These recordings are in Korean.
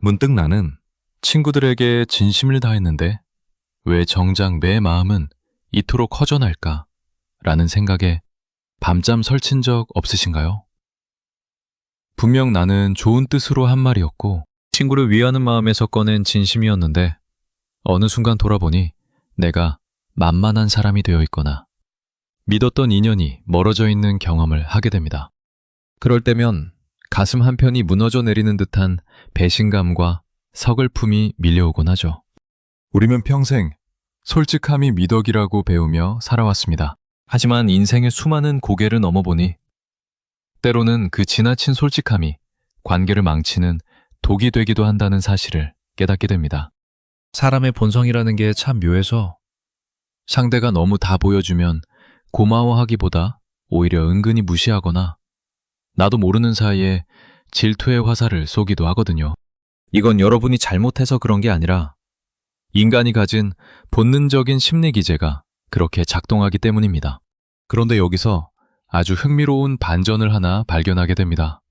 문득 나는 친구들에게 진심을 다했는데 왜 정작 내 마음은 이토록 허전할까? 라는 생각에 밤잠 설친 적 없으신가요? 분명 나는 좋은 뜻으로 한 말이었고 친구를 위하는 마음에서 꺼낸 진심이었는데 어느 순간 돌아보니 내가 만만한 사람이 되어 있거나 믿었던 인연이 멀어져 있는 경험을 하게 됩니다. 그럴 때면 가슴 한편이 무너져 내리는 듯한 배신감과 서글픔이 밀려오곤 하죠. 우리는 평생 솔직함이 미덕이라고 배우며 살아왔습니다. 하지만 인생의 수많은 고개를 넘어보니 때로는 그 지나친 솔직함이 관계를 망치는 독이 되기도 한다는 사실을 깨닫게 됩니다. 사람의 본성이라는 게 참 묘해서 상대가 너무 다 보여주면 고마워하기보다 오히려 은근히 무시하거나 나도 모르는 사이에 질투의 화살을 쏘기도 하거든요. 이건 여러분이 잘못해서 그런 게 아니라 인간이 가진 본능적인 심리 기제가 그렇게 작동하기 때문입니다. 그런데 여기서 아주 흥미로운 반전을 하나 발견하게 됩니다.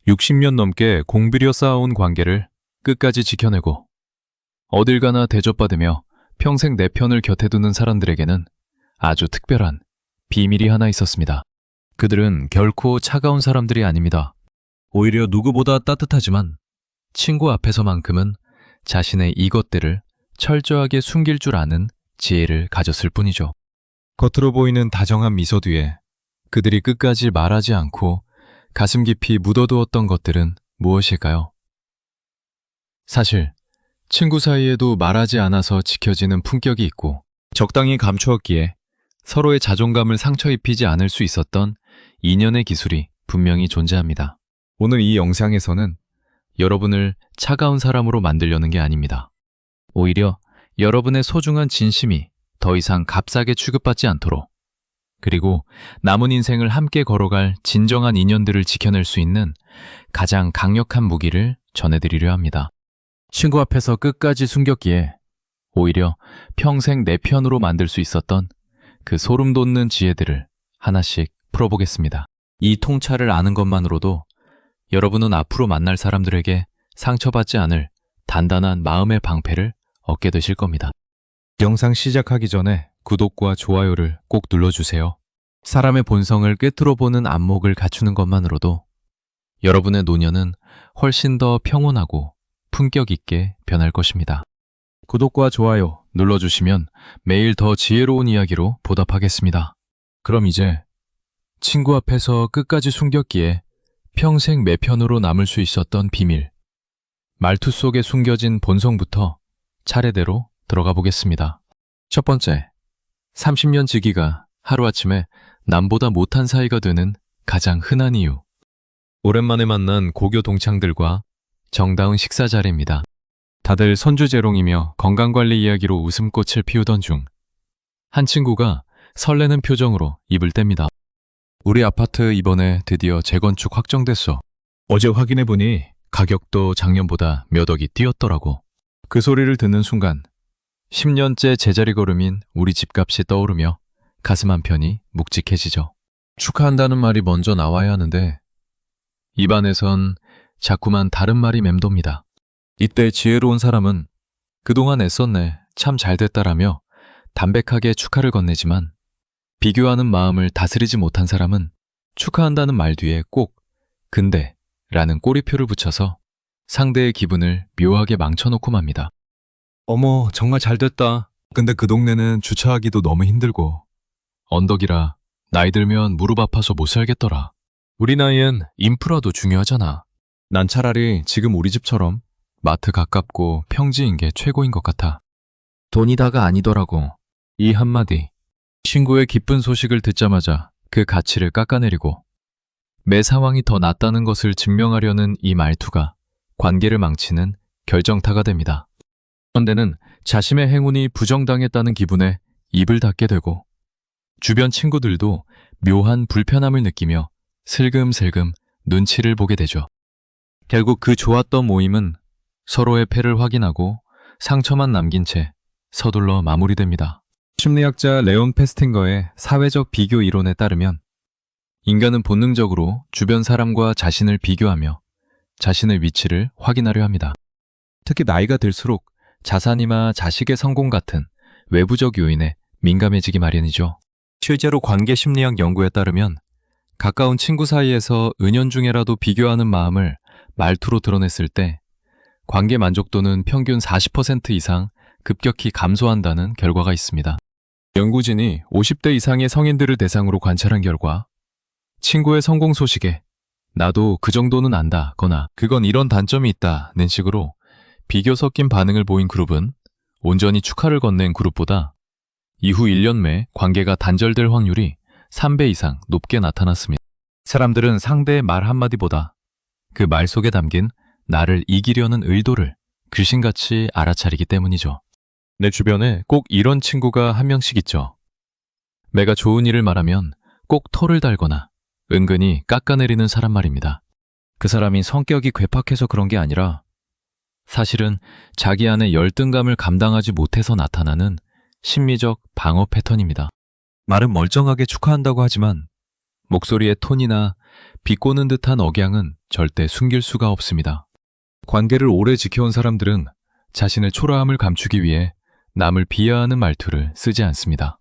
60년 넘게 공들여 쌓아온 관계를 끝까지 지켜내고 어딜 가나 대접받으며 평생 내 편을 곁에 두는 사람들에게는 아주 특별한 비밀이 하나 있었습니다. 그들은 결코 차가운 사람들이 아닙니다. 오히려 누구보다 따뜻하지만 친구 앞에서만큼은 자신의 이것들을 철저하게 숨길 줄 아는 지혜를 가졌을 뿐이죠. 겉으로 보이는 다정한 미소 뒤에 그들이 끝까지 말하지 않고 가슴 깊이 묻어두었던 것들은 무엇일까요? 사실 친구 사이에도 말하지 않아서 지켜지는 품격이 있고 적당히 감추었기에 서로의 자존감을 상처 입히지 않을 수 있었던 인연의 기술이 분명히 존재합니다. 오늘 이 영상에서는 여러분을 차가운 사람으로 만들려는 게 아닙니다. 오히려 여러분의 소중한 진심이 더 이상 값싸게 취급받지 않도록 그리고 남은 인생을 함께 걸어갈 진정한 인연들을 지켜낼 수 있는 가장 강력한 무기를 전해드리려 합니다. 친구 앞에서 끝까지 숨겼기에 오히려 평생 내 편으로 만들 수 있었던 그 소름 돋는 지혜들을 하나씩 풀어보겠습니다. 이 통찰을 아는 것만으로도 여러분은 앞으로 만날 사람들에게 상처받지 않을 단단한 마음의 방패를 얻게 되실 겁니다. 영상 시작하기 전에 구독과 좋아요를 꼭 눌러주세요. 사람의 본성을 꿰뚫어보는 안목을 갖추는 것만으로도 여러분의 노년은 훨씬 더 평온하고 품격 있게 변할 것입니다. 구독과 좋아요 눌러주시면 매일 더 지혜로운 이야기로 보답하겠습니다. 그럼 이제 친구 앞에서 끝까지 숨겼기에 평생 내 편으로 남을 수 있었던 비밀, 말투 속에 숨겨진 본성부터 차례대로 들어가 보겠습니다. 첫 번째, 30년 지기가 하루아침에 남보다 못한 사이가 되는 가장 흔한 이유. 오랜만에 만난 고교 동창들과 정다운 식사 자리입니다. 다들 선주재롱이며 건강관리 이야기로 웃음꽃을 피우던 중 한 친구가 설레는 표정으로 입을 뗍니다. 우리 아파트 이번에 드디어 재건축 확정됐어. 어제 확인해보니 가격도 작년보다 몇 억이 뛰었더라고. 그 소리를 듣는 순간 10년째 제자리 걸음인 우리 집값이 떠오르며 가슴 한편이 묵직해지죠. 축하한다는 말이 먼저 나와야 하는데 입안에선 자꾸만 다른 말이 맴돕니다. 이때 지혜로운 사람은 그동안 애썼네, 참 잘됐다라며 담백하게 축하를 건네지만 비교하는 마음을 다스리지 못한 사람은 축하한다는 말 뒤에 꼭 근데 라는 꼬리표를 붙여서 상대의 기분을 묘하게 망쳐놓고 맙니다. 어머, 정말 잘됐다. 근데 그 동네는 주차하기도 너무 힘들고 언덕이라 나이 들면 무릎 아파서 못 살겠더라. 우리 나이엔 인프라도 중요하잖아. 난 차라리 지금 우리 집처럼 마트 가깝고 평지인 게 최고인 것 같아. 돈이 다가 아니더라고. 이 한마디. 친구의 기쁜 소식을 듣자마자 그 가치를 깎아내리고 매 상황이 더 낫다는 것을 증명하려는 이 말투가 관계를 망치는 결정타가 됩니다. 그런데는 자신의 행운이 부정당했다는 기분에 입을 닫게 되고 주변 친구들도 묘한 불편함을 느끼며 슬금슬금 눈치를 보게 되죠. 결국 그 좋았던 모임은 서로의 패를 확인하고 상처만 남긴 채 서둘러 마무리됩니다. 심리학자 레온 페스팅거의 사회적 비교 이론에 따르면 인간은 본능적으로 주변 사람과 자신을 비교하며 자신의 위치를 확인하려 합니다. 특히 나이가 들수록 자산이나 자식의 성공 같은 외부적 요인에 민감해지기 마련이죠. 실제로 관계 심리학 연구에 따르면 가까운 친구 사이에서 은연중에라도 비교하는 마음을 말투로 드러냈을 때 관계 만족도는 평균 40% 이상 급격히 감소한다는 결과가 있습니다. 연구진이 50대 이상의 성인들을 대상으로 관찰한 결과 친구의 성공 소식에 나도 그 정도는 안다거나 그건 이런 단점이 있다는 식으로 비교 섞인 반응을 보인 그룹은 온전히 축하를 건넨 그룹보다 이후 1년 내 관계가 단절될 확률이 3배 이상 높게 나타났습니다. 사람들은 상대의 말 한마디보다 그 말 속에 담긴 나를 이기려는 의도를 귀신같이 알아차리기 때문이죠. 내 주변에 꼭 이런 친구가 한 명씩 있죠. 내가 좋은 일을 말하면 꼭 털을 달거나 은근히 깎아내리는 사람 말입니다. 그 사람이 성격이 괴팍해서 그런 게 아니라 사실은 자기 안의 열등감을 감당하지 못해서 나타나는 심리적 방어 패턴입니다. 말은 멀쩡하게 축하한다고 하지만 목소리의 톤이나 비꼬는 듯한 억양은 절대 숨길 수가 없습니다. 관계를 오래 지켜온 사람들은 자신의 초라함을 감추기 위해 남을 비하하는 말투를 쓰지 않습니다.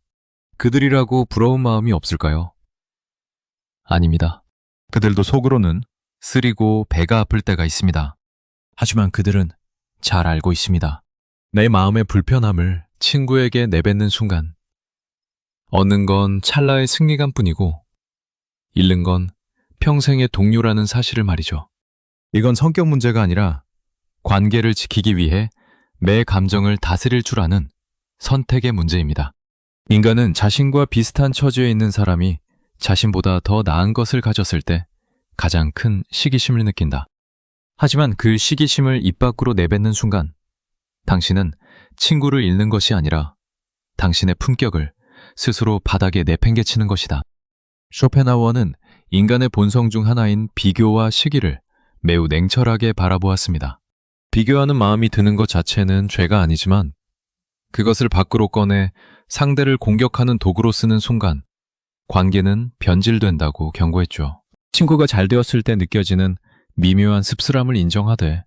그들이라고 부러운 마음이 없을까요? 아닙니다. 그들도 속으로는 쓰리고 배가 아플 때가 있습니다. 하지만 그들은 잘 알고 있습니다. 내 마음의 불편함을 친구에게 내뱉는 순간 얻는 건 찰나의 승리감뿐이고 잃는 건 평생의 동료라는 사실을 말이죠. 이건 성격 문제가 아니라 관계를 지키기 위해 매 감정을 다스릴 줄 아는 선택의 문제입니다. 인간은 자신과 비슷한 처지에 있는 사람이 자신보다 더 나은 것을 가졌을 때 가장 큰 시기심을 느낀다. 하지만 그 시기심을 입 밖으로 내뱉는 순간 당신은 친구를 잃는 것이 아니라 당신의 품격을 스스로 바닥에 내팽개치는 것이다. 쇼펜하우어는 인간의 본성 중 하나인 비교와 시기를 매우 냉철하게 바라보았습니다. 비교하는 마음이 드는 것 자체는 죄가 아니지만 그것을 밖으로 꺼내 상대를 공격하는 도구로 쓰는 순간 관계는 변질된다고 경고했죠. 친구가 잘 되었을 때 느껴지는 미묘한 씁쓸함을 인정하되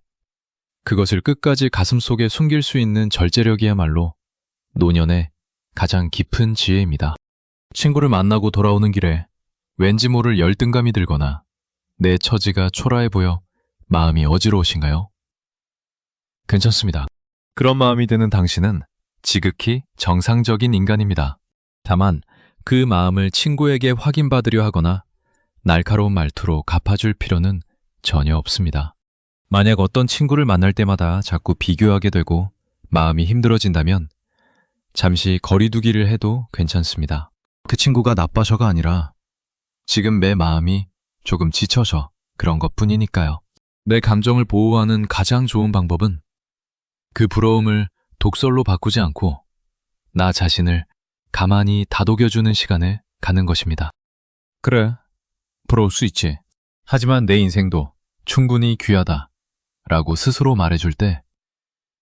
그것을 끝까지 가슴속에 숨길 수 있는 절제력이야말로 노년의 가장 깊은 지혜입니다. 친구를 만나고 돌아오는 길에 왠지 모를 열등감이 들거나 내 처지가 초라해 보여 마음이 어지러우신가요? 괜찮습니다. 그런 마음이 드는 당신은 지극히 정상적인 인간입니다. 다만 그 마음을 친구에게 확인받으려 하거나 날카로운 말투로 갚아줄 필요는 전혀 없습니다. 만약 어떤 친구를 만날 때마다 자꾸 비교하게 되고 마음이 힘들어진다면 잠시 거리두기를 해도 괜찮습니다. 그 친구가 나빠서가 아니라 지금 내 마음이 조금 지쳐서 그런 것뿐이니까요. 내 감정을 보호하는 가장 좋은 방법은 그 부러움을 독설로 바꾸지 않고 나 자신을 가만히 다독여주는 시간에 가는 것입니다. 그래, 부러울 수 있지. 하지만 내 인생도 충분히 귀하다 라고 스스로 말해줄 때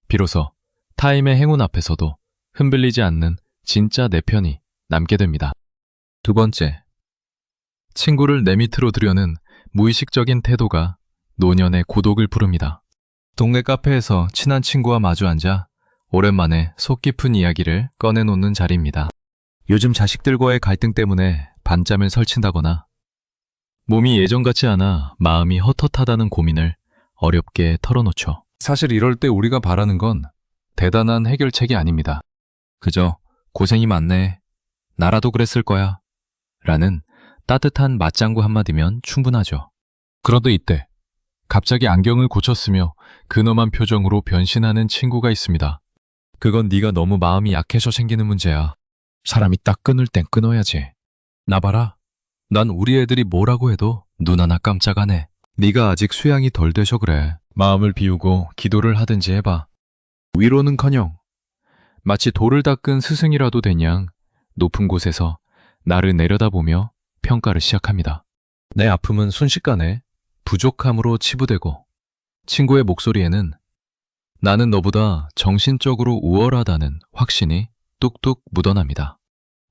비로소 타인의 행운 앞에서도 흔들리지 않는 진짜 내 편이 남게 됩니다. 두 번째, 친구를 내 밑으로 두려는 무의식적인 태도가 노년의 고독을 부릅니다. 동네 카페에서 친한 친구와 마주 앉아 오랜만에 속 깊은 이야기를 꺼내놓는 자리입니다. 요즘 자식들과의 갈등 때문에 밤잠을 설친다거나 몸이 예전 같지 않아 마음이 헛헛하다는 고민을 어렵게 털어놓죠. 사실 이럴 때 우리가 바라는 건 대단한 해결책이 아닙니다. 그저 고생이 많네, 나라도 그랬을 거야 라는 따뜻한 맞장구 한마디면 충분하죠. 그런데 이때 갑자기 안경을 고쳤으며 근엄한 표정으로 변신하는 친구가 있습니다. 그건 네가 너무 마음이 약해서 생기는 문제야. 사람이 딱 끊을 땐 끊어야지. 나 봐라. 난 우리 애들이 뭐라고 해도 눈 하나 깜짝 안 해. 네가 아직 수양이 덜 돼서 그래. 마음을 비우고 기도를 하든지 해봐. 위로는커녕 마치 돌을 닦은 스승이라도 된 양 높은 곳에서 나를 내려다보며 평가를 시작합니다. 내 아픔은 순식간에 부족함으로 치부되고 친구의 목소리에는 나는 너보다 정신적으로 우월하다는 확신이 뚝뚝 묻어납니다.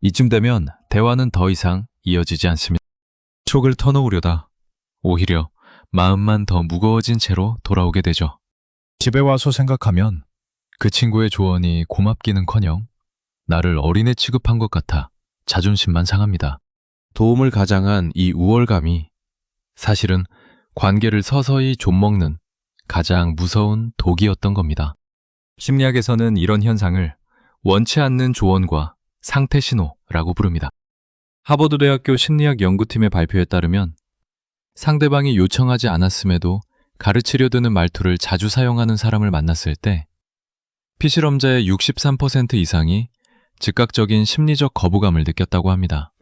이쯤 되면 대화는 더 이상 이어지지 않습니다. 촉을 터놓으려다 오히려 마음만 더 무거워진 채로 돌아오게 되죠. 집에 와서 생각하면 그 친구의 조언이 고맙기는커녕 나를 어린애 취급한 것 같아 자존심만 상합니다. 도움을 가장한 이 우월감이 사실은 관계를 서서히 좀먹는 가장 무서운 독이었던 겁니다. 심리학에서는 이런 현상을 원치 않는 조언과 상태 신호라고 부릅니다. 하버드 대학교 심리학 연구팀의 발표에 따르면 상대방이 요청하지 않았음에도 가르치려 드는 말투를 자주 사용하는 사람을 만났을 때 피실험자의 63% 이상이 즉각적인 심리적 거부감을 느꼈다고 합니다.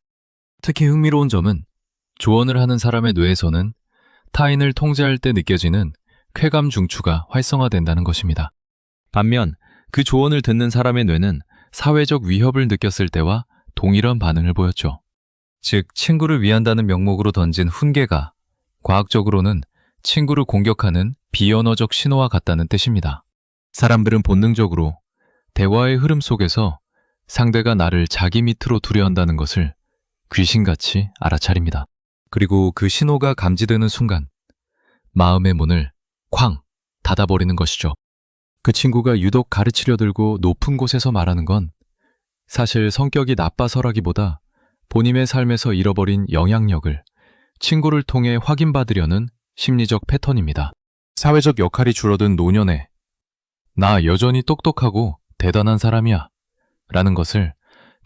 특히 흥미로운 점은 조언을 하는 사람의 뇌에서는 타인을 통제할 때 느껴지는 쾌감 중추가 활성화된다는 것입니다. 반면 그 조언을 듣는 사람의 뇌는 사회적 위협을 느꼈을 때와 동일한 반응을 보였죠. 즉, 친구를 위한다는 명목으로 던진 훈계가 과학적으로는 친구를 공격하는 비언어적 신호와 같다는 뜻입니다. 사람들은 본능적으로 대화의 흐름 속에서 상대가 나를 자기 밑으로 두려 한다는 것을 귀신같이 알아차립니다. 그리고 그 신호가 감지되는 순간 마음의 문을 쾅 닫아버리는 것이죠. 그 친구가 유독 가르치려 들고 높은 곳에서 말하는 건 사실 성격이 나빠서라기보다 본인의 삶에서 잃어버린 영향력을 친구를 통해 확인받으려는 심리적 패턴입니다. 사회적 역할이 줄어든 노년에 나 여전히 똑똑하고 대단한 사람이야 라는 것을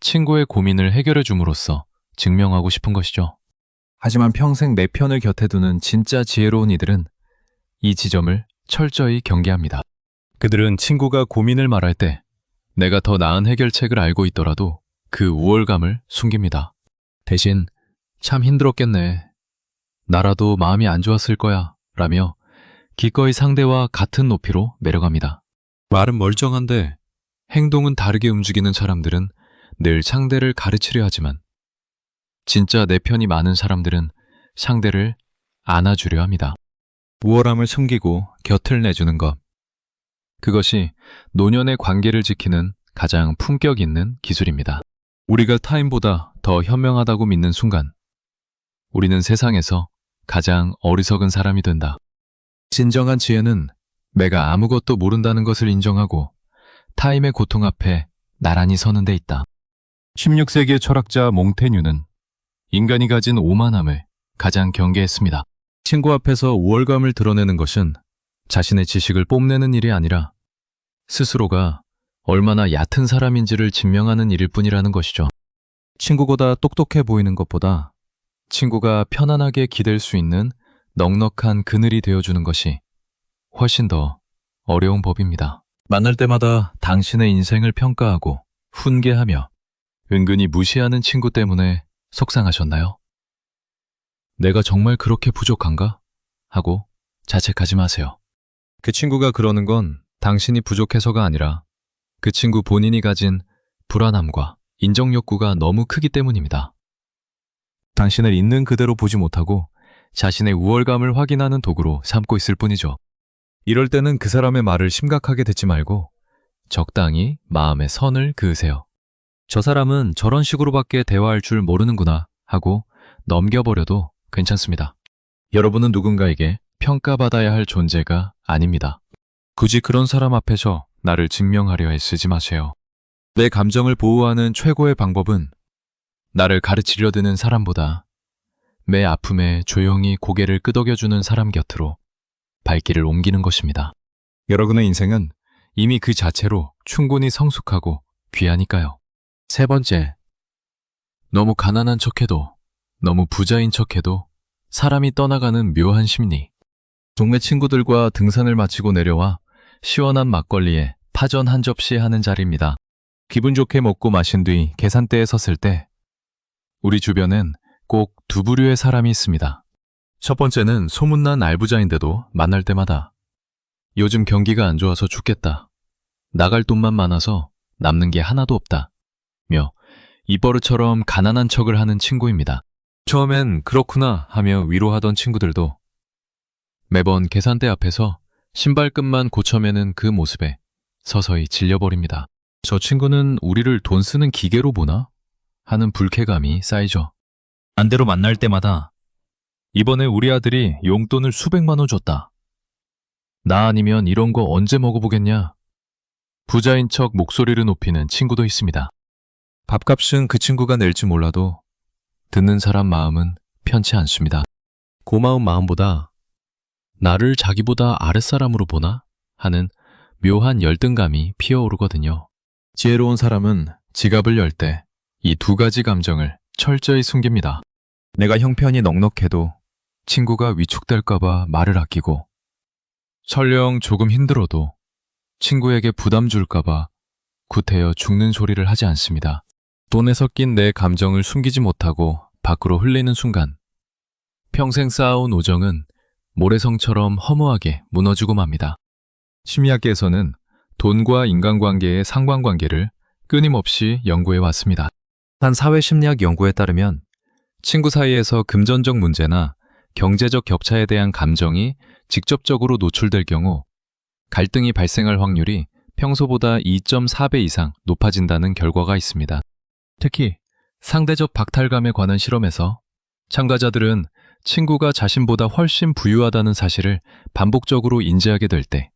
친구의 고민을 해결해 줌으로써 증명하고 싶은 것이죠. 하지만 평생 내 편을 곁에 두는 진짜 지혜로운 이들은 이 지점을 철저히 경계합니다. 그들은 친구가 고민을 말할 때 내가 더 나은 해결책을 알고 있더라도 그 우월감을 숨깁니다. 대신 참 힘들었겠네. 나라도 마음이 안 좋았을 거야 라며 기꺼이 상대와 같은 높이로 내려갑니다. 말은 멀쩡한데 행동은 다르게 움직이는 사람들은 늘 상대를 가르치려 하지만 진짜 내 편이 많은 사람들은 상대를 안아주려 합니다. 우월함을 숨기고 곁을 내주는 것. 그것이 노년의 관계를 지키는 가장 품격 있는 기술입니다. 우리가 타인보다 더 현명하다고 믿는 순간 우리는 세상에서 가장 어리석은 사람이 된다. 진정한 지혜는 내가 아무것도 모른다는 것을 인정하고 타인의 고통 앞에 나란히 서는 데 있다. 16세기의 철학자 몽테뉴는 인간이 가진 오만함을 가장 경계했습니다. 친구 앞에서 우월감을 드러내는 것은 자신의 지식을 뽐내는 일이 아니라 스스로가 얼마나 얕은 사람인지를 증명하는 일일 뿐이라는 것이죠. 친구보다 똑똑해 보이는 것보다 친구가 편안하게 기댈 수 있는 넉넉한 그늘이 되어주는 것이 훨씬 더 어려운 법입니다. 만날 때마다 당신의 인생을 평가하고 훈계하며 은근히 무시하는 친구 때문에 속상하셨나요? 내가 정말 그렇게 부족한가? 하고 자책하지 마세요. 그 친구가 그러는 건 당신이 부족해서가 아니라 그 친구 본인이 가진 불안함과 인정 욕구가 너무 크기 때문입니다. 당신을 있는 그대로 보지 못하고 자신의 우월감을 확인하는 도구로 삼고 있을 뿐이죠. 이럴 때는 그 사람의 말을 심각하게 듣지 말고 적당히 마음의 선을 그으세요. 저 사람은 저런 식으로밖에 대화할 줄 모르는구나 하고 넘겨버려도 괜찮습니다. 여러분은 누군가에게 평가받아야 할 존재가 아닙니다. 굳이 그런 사람 앞에서 나를 증명하려 애쓰지 마세요. 내 감정을 보호하는 최고의 방법은 나를 가르치려 드는 사람보다 내 아픔에 조용히 고개를 끄덕여주는 사람 곁으로 발길을 옮기는 것입니다. 여러분의 인생은 이미 그 자체로 충분히 성숙하고 귀하니까요. 세 번째, 너무 가난한 척해도 너무 부자인 척해도 사람이 떠나가는 묘한 심리. 동네 친구들과 등산을 마치고 내려와 시원한 막걸리에 파전 한 접시 하는 자리입니다. 기분 좋게 먹고 마신 뒤 계산대에 섰을 때 우리 주변엔 꼭 두 부류의 사람이 있습니다. 첫 번째는 소문난 알부자인데도 만날 때마다 요즘 경기가 안 좋아서 죽겠다. 나갈 돈만 많아서 남는 게 하나도 없다. 며 입버릇처럼 가난한 척을 하는 친구입니다. 처음엔 그렇구나 하며 위로하던 친구들도 매번 계산대 앞에서 신발끈만 고쳐매는 그 모습에 서서히 질려버립니다. 저 친구는 우리를 돈 쓰는 기계로 보나? 하는 불쾌감이 쌓이죠. 반대로 만날 때마다 이번에 우리 아들이 용돈을 수백만 원 줬다. 나 아니면 이런 거 언제 먹어보겠냐? 부자인 척 목소리를 높이는 친구도 있습니다. 밥값은 그 친구가 낼지 몰라도 듣는 사람 마음은 편치 않습니다. 고마운 마음보다 나를 자기보다 아랫사람으로 보나 하는 묘한 열등감이 피어오르거든요. 지혜로운 사람은 지갑을 열 때 이 두 가지 감정을 철저히 숨깁니다. 내가 형편이 넉넉해도 친구가 위축될까봐 말을 아끼고, 설령 조금 힘들어도 친구에게 부담 줄까봐 구태여 죽는 소리를 하지 않습니다. 돈에 섞인 내 감정을 숨기지 못하고 밖으로 흘리는 순간 평생 쌓아온 우정은 모래성처럼 허무하게 무너지고 맙니다. 심리학계에서는 돈과 인간관계의 상관관계를 끊임없이 연구해 왔습니다. 한 사회심리학 연구에 따르면 친구 사이에서 금전적 문제나 경제적 격차에 대한 감정이 직접적으로 노출될 경우 갈등이 발생할 확률이 평소보다 2.4배 이상 높아진다는 결과가 있습니다. 특히 상대적 박탈감에 관한 실험에서 참가자들은 친구가 자신보다 훨씬 부유하다는 사실을 반복적으로 인지하게 될 때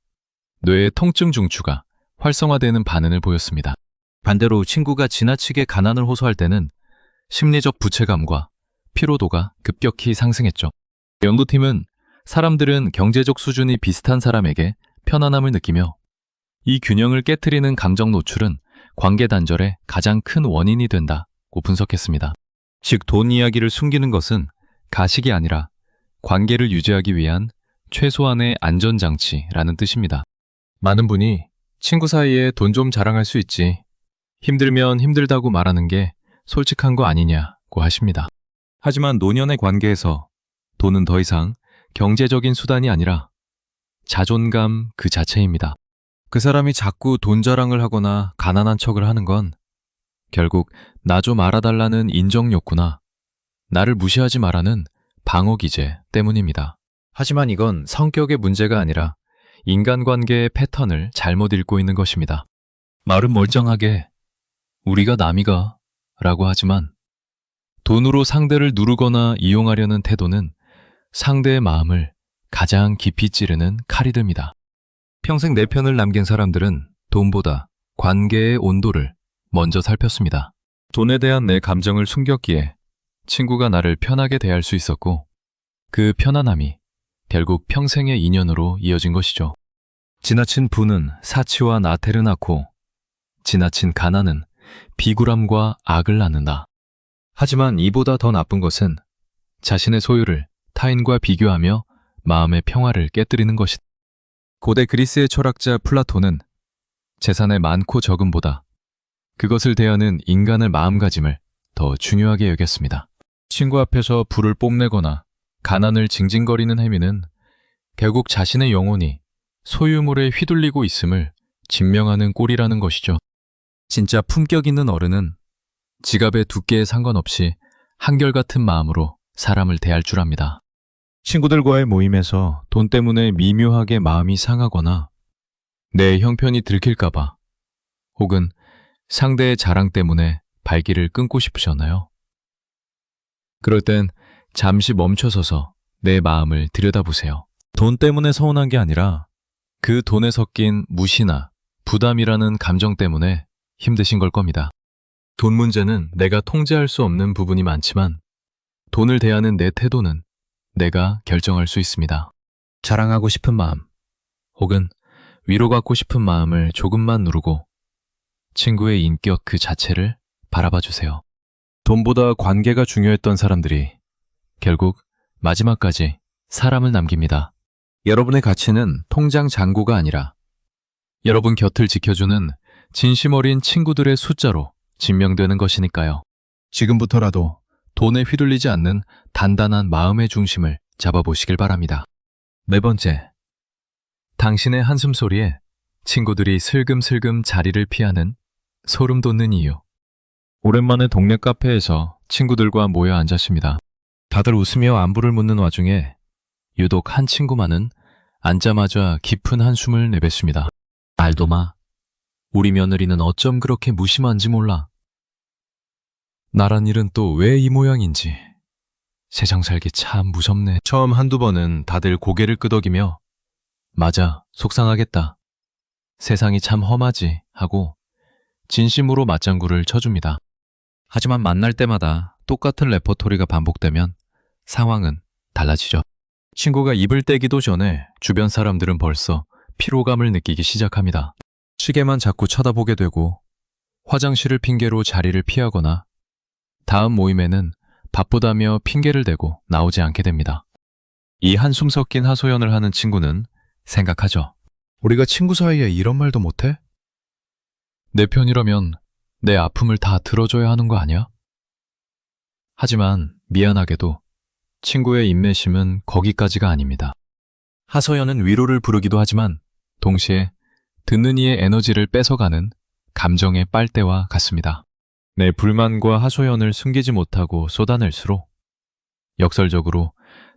뇌의 통증 중추가 활성화되는 반응을 보였습니다. 반대로 친구가 지나치게 가난을 호소할 때는 심리적 부채감과 피로도가 급격히 상승했죠. 연구팀은 사람들은 경제적 수준이 비슷한 사람에게 편안함을 느끼며 이 균형을 깨트리는 감정 노출은 관계 단절의 가장 큰 원인이 된다고 분석했습니다. 즉, 돈 이야기를 숨기는 것은 가식이 아니라 관계를 유지하기 위한 최소한의 안전장치라는 뜻입니다. 많은 분이 친구 사이에 돈 좀 자랑할 수 있지, 힘들면 힘들다고 말하는 게 솔직한 거 아니냐고 하십니다. 하지만 노년의 관계에서 돈은 더 이상 경제적인 수단이 아니라 자존감 그 자체입니다. 그 사람이 자꾸 돈 자랑을 하거나 가난한 척을 하는 건 결국 나 좀 알아달라는 인정 욕구나 나를 무시하지 말라는 방어 기제 때문입니다. 하지만 이건 성격의 문제가 아니라 인간관계의 패턴을 잘못 읽고 있는 것입니다. 말은 멀쩡하게 우리가 남이가 라고 하지만 돈으로 상대를 누르거나 이용하려는 태도는 상대의 마음을 가장 깊이 찌르는 칼이 됩니다. 평생 내 편을 남긴 사람들은 돈보다 관계의 온도를 먼저 살폈습니다. 돈에 대한 내 감정을 숨겼기에 친구가 나를 편하게 대할 수 있었고, 그 편안함이 결국 평생의 인연으로 이어진 것이죠. 지나친 부는 사치와 나태를 낳고 지나친 가난은 비굴함과 악을 낳는다. 하지만 이보다 더 나쁜 것은 자신의 소유를 타인과 비교하며 마음의 평화를 깨뜨리는 것이다. 고대 그리스의 철학자 플라톤은 재산의 많고 적음보다 그것을 대하는 인간의 마음가짐을 더 중요하게 여겼습니다. 친구 앞에서 불을 뽐내거나 가난을 징징거리는 행위는 결국 자신의 영혼이 소유물에 휘둘리고 있음을 증명하는 꼴이라는 것이죠. 진짜 품격 있는 어른은 지갑의 두께에 상관없이 한결같은 마음으로 사람을 대할 줄 압니다. 친구들과의 모임에서 돈 때문에 미묘하게 마음이 상하거나 내 형편이 들킬까봐 혹은 상대의 자랑 때문에 발길을 끊고 싶으셨나요? 그럴 땐 잠시 멈춰서서 내 마음을 들여다보세요. 돈 때문에 서운한 게 아니라 그 돈에 섞인 무시나 부담이라는 감정 때문에 힘드신 걸 겁니다. 돈 문제는 내가 통제할 수 없는 부분이 많지만 돈을 대하는 내 태도는 내가 결정할 수 있습니다. 자랑하고 싶은 마음 혹은 위로받고 싶은 마음을 조금만 누르고 친구의 인격 그 자체를 바라봐 주세요. 돈보다 관계가 중요했던 사람들이 결국 마지막까지 사람을 남깁니다. 여러분의 가치는 통장 잔고가 아니라 여러분 곁을 지켜주는 진심 어린 친구들의 숫자로 증명되는 것이니까요. 지금부터라도 돈에 휘둘리지 않는 단단한 마음의 중심을 잡아보시길 바랍니다. 네 번째, 당신의 한숨소리에 친구들이 슬금슬금 자리를 피하는 소름 돋는 이유. 오랜만에 동네 카페에서 친구들과 모여 앉았습니다. 다들 웃으며 안부를 묻는 와중에 유독 한 친구만은 앉자마자 깊은 한숨을 내뱉습니다. 알도 마. 우리 며느리는 어쩜 그렇게 무심한지 몰라. 나란 일은 또 왜 이 모양인지. 세상 살기 참 무섭네. 처음 한두 번은 다들 고개를 끄덕이며 맞아, 속상하겠다. 세상이 참 험하지 하고 진심으로 맞장구를 쳐줍니다. 하지만 만날 때마다 똑같은 레퍼토리가 반복되면 상황은 달라지죠. 친구가 입을 떼기도 전에 주변 사람들은 벌써 피로감을 느끼기 시작합니다. 시계만 자꾸 쳐다보게 되고 화장실을 핑계로 자리를 피하거나 다음 모임에는 바쁘다며 핑계를 대고 나오지 않게 됩니다. 이 한숨 섞인 하소연을 하는 친구는 생각하죠. 우리가 친구 사이에 이런 말도 못해? 내 편이라면 내 아픔을 다 들어줘야 하는 거 아니야? 하지만 미안하게도 친구의 인내심은 거기까지가 아닙니다. 하소연은 위로를 부르기도 하지만 동시에 듣는 이의 에너지를 뺏어가는 감정의 빨대와 같습니다. 내 불만과 하소연을 숨기지 못하고 쏟아낼수록 역설적으로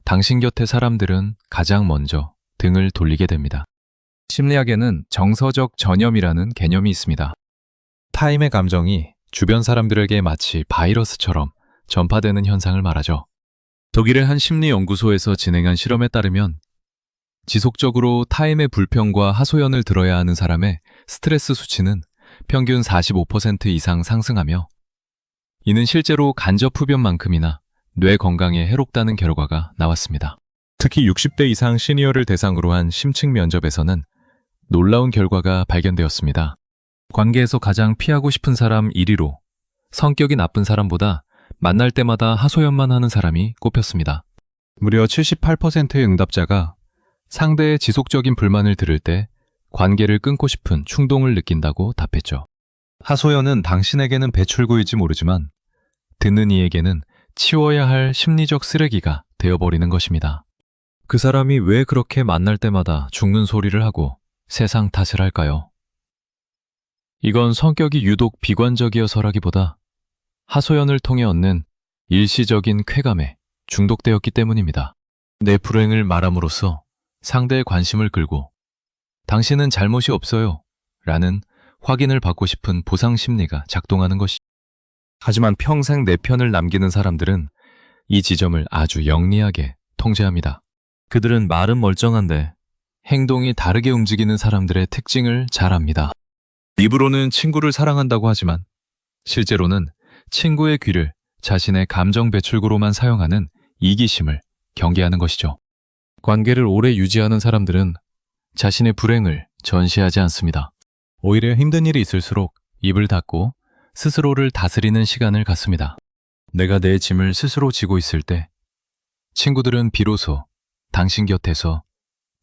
당신 곁의 사람들은 가장 먼저 등을 돌리게 됩니다. 심리학에는 정서적 전염이라는 개념이 있습니다. 타인의 감정이 주변 사람들에게 마치 바이러스처럼 전파되는 현상을 말하죠. 독일의 한 심리연구소에서 진행한 실험에 따르면 지속적으로 타인의 불평과 하소연을 들어야 하는 사람의 스트레스 수치는 평균 45% 이상 상승하며 이는 실제로 간접 흡연만큼이나 뇌 건강에 해롭다는 결과가 나왔습니다. 특히 60대 이상 시니어를 대상으로 한 심층 면접에서는 놀라운 결과가 발견되었습니다. 관계에서 가장 피하고 싶은 사람 1위로 성격이 나쁜 사람보다 만날 때마다 하소연만 하는 사람이 꼽혔습니다. 무려 78%의 응답자가 상대의 지속적인 불만을 들을 때 관계를 끊고 싶은 충동을 느낀다고 답했죠. 하소연은 당신에게는 배출구일지 모르지만 듣는 이에게는 치워야 할 심리적 쓰레기가 되어버리는 것입니다. 그 사람이 왜 그렇게 만날 때마다 죽는 소리를 하고 세상 탓을 할까요? 이건 성격이 유독 비관적이어서라기보다 하소연을 통해 얻는 일시적인 쾌감에 중독되었기 때문입니다. 내 불행을 말함으로써 상대의 관심을 끌고 당신은 잘못이 없어요 라는 확인을 받고 싶은 보상 심리가 작동하는 것이죠. 하지만 평생 내 편을 남기는 사람들은 이 지점을 아주 영리하게 통제합니다. 그들은 말은 멀쩡한데 행동이 다르게 움직이는 사람들의 특징을 잘 압니다. 입으로는 친구를 사랑한다고 하지만 실제로는 친구의 귀를 자신의 감정 배출구로만 사용하는 이기심을 경계하는 것이죠. 관계를 오래 유지하는 사람들은 자신의 불행을 전시하지 않습니다. 오히려 힘든 일이 있을수록 입을 닫고 스스로를 다스리는 시간을 갖습니다. 내가 내 짐을 스스로 지고 있을 때 친구들은 비로소 당신 곁에서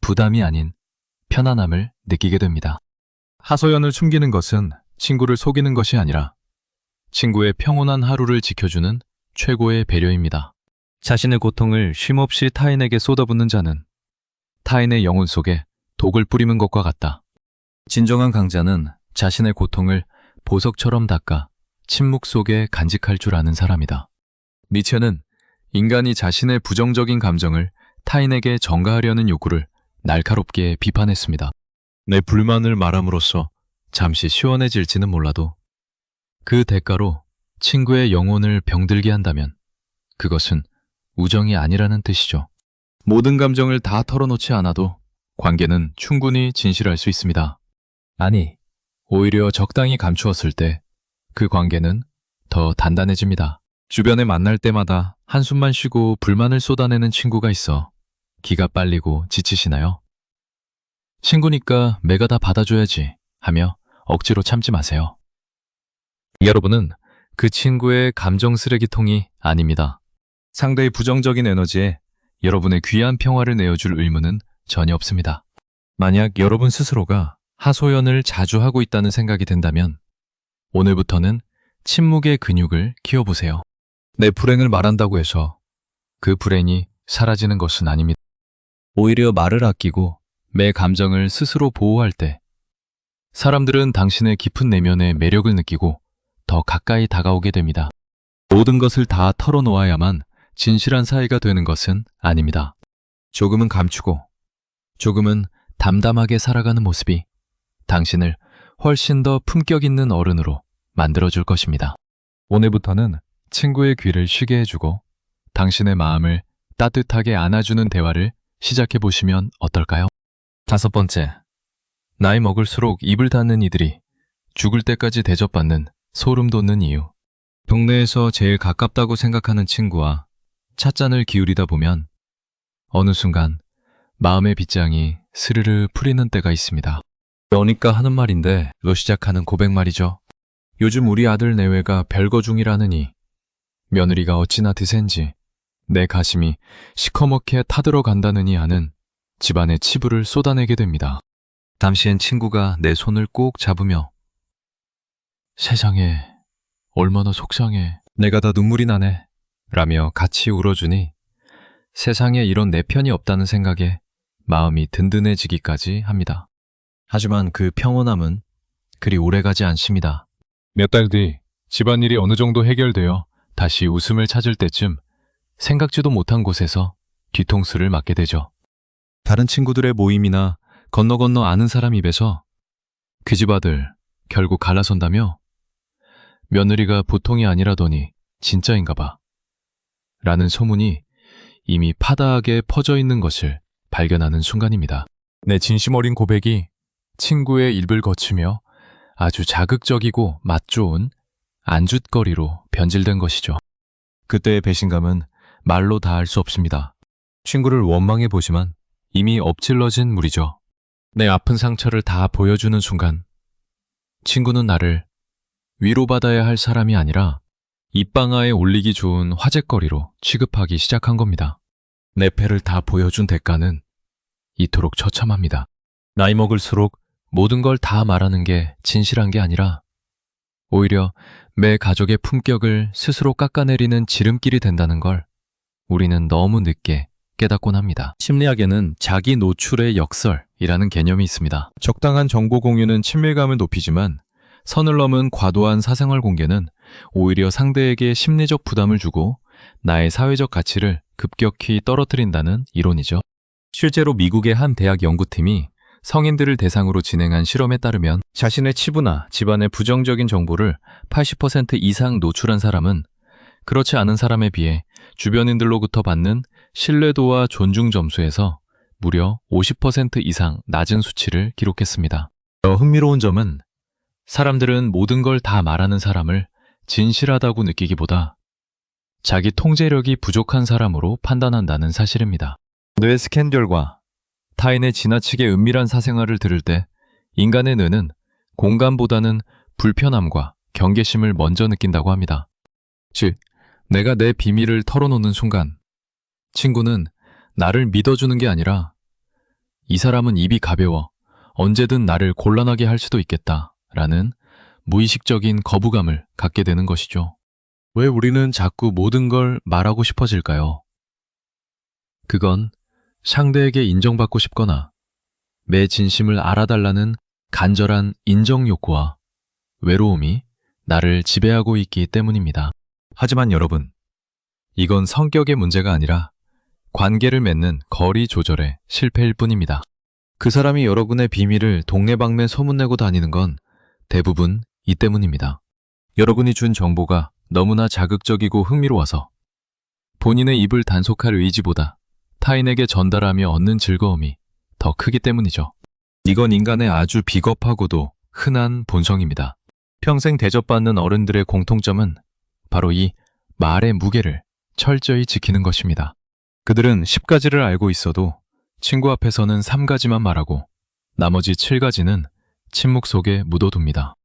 부담이 아닌 편안함을 느끼게 됩니다. 하소연을 숨기는 것은 친구를 속이는 것이 아니라 친구의 평온한 하루를 지켜주는 최고의 배려입니다. 자신의 고통을 쉼없이 타인에게 쏟아붓는 자는 타인의 영혼 속에 독을 뿌리는 것과 같다. 진정한 강자는 자신의 고통을 보석처럼 닦아 침묵 속에 간직할 줄 아는 사람이다. 니체는 인간이 자신의 부정적인 감정을 타인에게 전가하려는 욕구를 날카롭게 비판했습니다. 내 불만을 말함으로써 잠시 시원해질지는 몰라도 그 대가로 친구의 영혼을 병들게 한다면 그것은 우정이 아니라는 뜻이죠. 모든 감정을 다 털어놓지 않아도 관계는 충분히 진실할 수 있습니다. 아니, 오히려 적당히 감추었을 때 그 관계는 더 단단해집니다. 주변에 만날 때마다 한숨만 쉬고 불만을 쏟아내는 친구가 있어 기가 빨리고 지치시나요? 친구니까 매가 다 받아줘야지 하며 억지로 참지 마세요. 여러분은 그 친구의 감정 쓰레기통이 아닙니다. 상대의 부정적인 에너지에 여러분의 귀한 평화를 내어줄 의무는 전혀 없습니다. 만약 여러분 스스로가 하소연을 자주 하고 있다는 생각이 든다면 오늘부터는 침묵의 근육을 키워보세요. 내 불행을 말한다고 해서 그 불행이 사라지는 것은 아닙니다. 오히려 말을 아끼고 내 감정을 스스로 보호할 때 사람들은 당신의 깊은 내면의 매력을 느끼고 더 가까이 다가오게 됩니다. 모든 것을 다 털어놓아야만 진실한 사이가 되는 것은 아닙니다. 조금은 감추고 조금은 담담하게 살아가는 모습이 당신을 훨씬 더 품격 있는 어른으로 만들어줄 것입니다. 오늘부터는 친구의 귀를 쉬게 해주고 당신의 마음을 따뜻하게 안아주는 대화를 시작해 보시면 어떨까요? 5번째, 나이 먹을수록 입을 닫는 이들이 죽을 때까지 대접받는 소름 돋는 이유. 동네에서 제일 가깝다고 생각하는 친구와 찻잔을 기울이다 보면 어느 순간 마음의 빗장이 스르르 풀리는 때가 있습니다. 그러니까 하는 말인데 로 시작하는 고백 말이죠. 요즘 우리 아들 내외가 별거 중이라느니 며느리가 어찌나 드센지 내 가심이 시커멓게 타들어 간다느니 하는 집안의 치부를 쏟아내게 됩니다. 잠시엔 친구가 내 손을 꼭 잡으며 세상에 얼마나 속상해, 내가 다 눈물이 나네 라며 같이 울어주니 세상에 이런 내 편이 없다는 생각에 마음이 든든해지기까지 합니다. 하지만 그 평온함은 그리 오래가지 않습니다. 몇 달 뒤 집안일이 어느 정도 해결되어 다시 웃음을 찾을 때쯤 생각지도 못한 곳에서 뒤통수를 맞게 되죠. 다른 친구들의 모임이나 건너 아는 사람 입에서 그 집 아들 결국 갈라선다며 며느리가 보통이 아니라더니 진짜인가 봐 라는 소문이 이미 파다하게 퍼져 있는 것을 발견하는 순간입니다. 내 진심 어린 고백이 친구의 입을 거치며 아주 자극적이고 맛 좋은 안주거리로 변질된 것이죠. 그때의 배신감은 말로 다 할 수 없습니다. 친구를 원망해 보지만 이미 엎질러진 물이죠. 내 아픈 상처를 다 보여주는 순간 친구는 나를 위로받아야 할 사람이 아니라 입방아에 올리기 좋은 화제거리로 취급하기 시작한 겁니다. 내 패를 다 보여준 대가는 이토록 처참합니다. 나이 먹을수록 모든 걸 다 말하는 게 진실한 게 아니라 오히려 매 가족의 품격을 스스로 깎아내리는 지름길이 된다는 걸 우리는 너무 늦게 깨닫곤 합니다. 심리학에는 자기 노출의 역설이라는 개념이 있습니다. 적당한 정보 공유는 친밀감을 높이지만 선을 넘은 과도한 사생활 공개는 오히려 상대에게 심리적 부담을 주고 나의 사회적 가치를 급격히 떨어뜨린다는 이론이죠. 실제로 미국의 한 대학 연구팀이 성인들을 대상으로 진행한 실험에 따르면 자신의 치부나 집안의 부정적인 정보를 80% 이상 노출한 사람은 그렇지 않은 사람에 비해 주변인들로부터 받는 신뢰도와 존중 점수에서 무려 50% 이상 낮은 수치를 기록했습니다. 더 흥미로운 점은 사람들은 모든 걸 다 말하는 사람을 진실하다고 느끼기보다 자기 통제력이 부족한 사람으로 판단한다는 사실입니다. 뇌 스캔 결과 타인의 지나치게 은밀한 사생활을 들을 때 인간의 뇌는 공감보다는 불편함과 경계심을 먼저 느낀다고 합니다. 즉, 내가 내 비밀을 털어놓는 순간 친구는 나를 믿어주는 게 아니라 이 사람은 입이 가벼워 언제든 나를 곤란하게 할 수도 있겠다 라는 무의식적인 거부감을 갖게 되는 것이죠. 왜 우리는 자꾸 모든 걸 말하고 싶어질까요? 그건 상대에게 인정받고 싶거나 내 진심을 알아달라는 간절한 인정 욕구와 외로움이 나를 지배하고 있기 때문입니다. 하지만 여러분, 이건 성격의 문제가 아니라 관계를 맺는 거리 조절의 실패일 뿐입니다. 그 사람이 여러분의 비밀을 동네방네 소문내고 다니는 건 대부분 이 때문입니다. 여러분이 준 정보가 너무나 자극적이고 흥미로워서 본인의 입을 단속할 의지보다 타인에게 전달하며 얻는 즐거움이 더 크기 때문이죠. 이건 인간의 아주 비겁하고도 흔한 본성입니다. 평생 대접받는 어른들의 공통점은 바로 이 말의 무게를 철저히 지키는 것입니다. 그들은 10가지를 알고 있어도 친구 앞에서는 3가지만 말하고 나머지 7가지는 침묵 속에 묻어둡니다.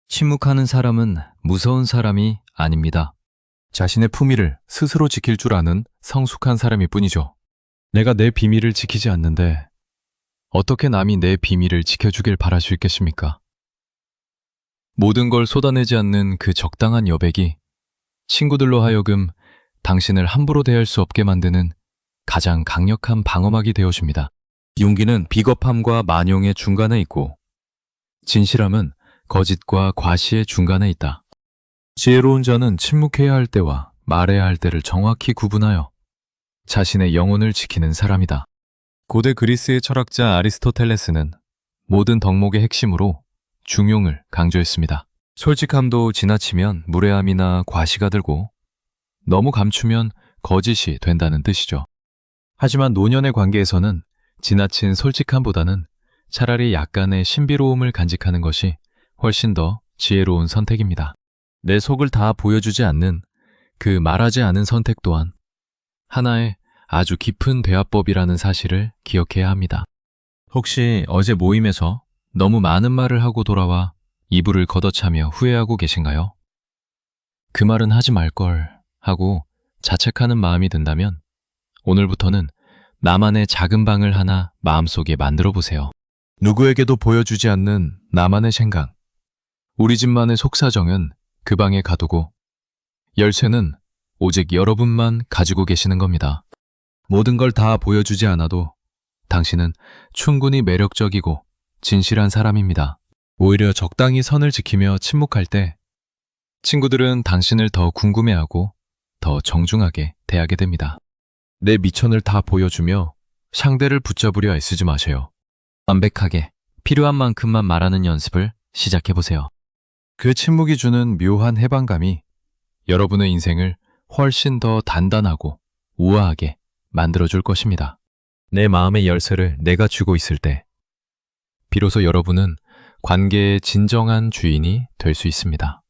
침묵하는 사람은 무서운 사람이 아닙니다. 자신의 품위를 스스로 지킬 줄 아는 성숙한 사람일 뿐이죠. 내가 내 비밀을 지키지 않는데 어떻게 남이 내 비밀을 지켜주길 바랄 수 있겠습니까? 모든 걸 쏟아내지 않는 그 적당한 여백이 친구들로 하여금 당신을 함부로 대할 수 없게 만드는 가장 강력한 방어막이 되어줍니다. 용기는 비겁함과 만용의 중간에 있고 진실함은 거짓과 과시의 중간에 있다. 지혜로운 자는 침묵해야 할 때와 말해야 할 때를 정확히 구분하여 자신의 영혼을 지키는 사람이다. 고대 그리스의 철학자 아리스토텔레스는 모든 덕목의 핵심으로 중용을 강조했습니다. 솔직함도 지나치면 무례함이나 과시가 들고 너무 감추면 거짓이 된다는 뜻이죠. 하지만 노년의 관계에서는 지나친 솔직함보다는 차라리 약간의 신비로움을 간직하는 것이 훨씬 더 지혜로운 선택입니다. 내 속을 다 보여주지 않는 그 말하지 않은 선택 또한 하나의 아주 깊은 대화법이라는 사실을 기억해야 합니다. 혹시 어제 모임에서 너무 많은 말을 하고 돌아와 이불을 걷어차며 후회하고 계신가요? 그 말은 하지 말걸 하고 자책하는 마음이 든다면 오늘부터는 나만의 작은 방을 하나 마음속에 만들어 보세요. 누구에게도 보여주지 않는 나만의 생각. 우리 집만의 속사정은 그 방에 가두고 열쇠는 오직 여러분만 가지고 계시는 겁니다. 모든 걸 다 보여주지 않아도 당신은 충분히 매력적이고 진실한 사람입니다. 오히려 적당히 선을 지키며 침묵할 때 친구들은 당신을 더 궁금해하고 더 정중하게 대하게 됩니다. 내 미천을 다 보여주며 상대를 붙잡으려 애쓰지 마세요. 완벽하게 필요한 만큼만 말하는 연습을 시작해보세요. 그 침묵이 주는 묘한 해방감이 여러분의 인생을 훨씬 더 단단하고 우아하게 만들어줄 것입니다. 내 마음의 열쇠를 내가 쥐고 있을 때 비로소 여러분은 관계의 진정한 주인이 될 수 있습니다.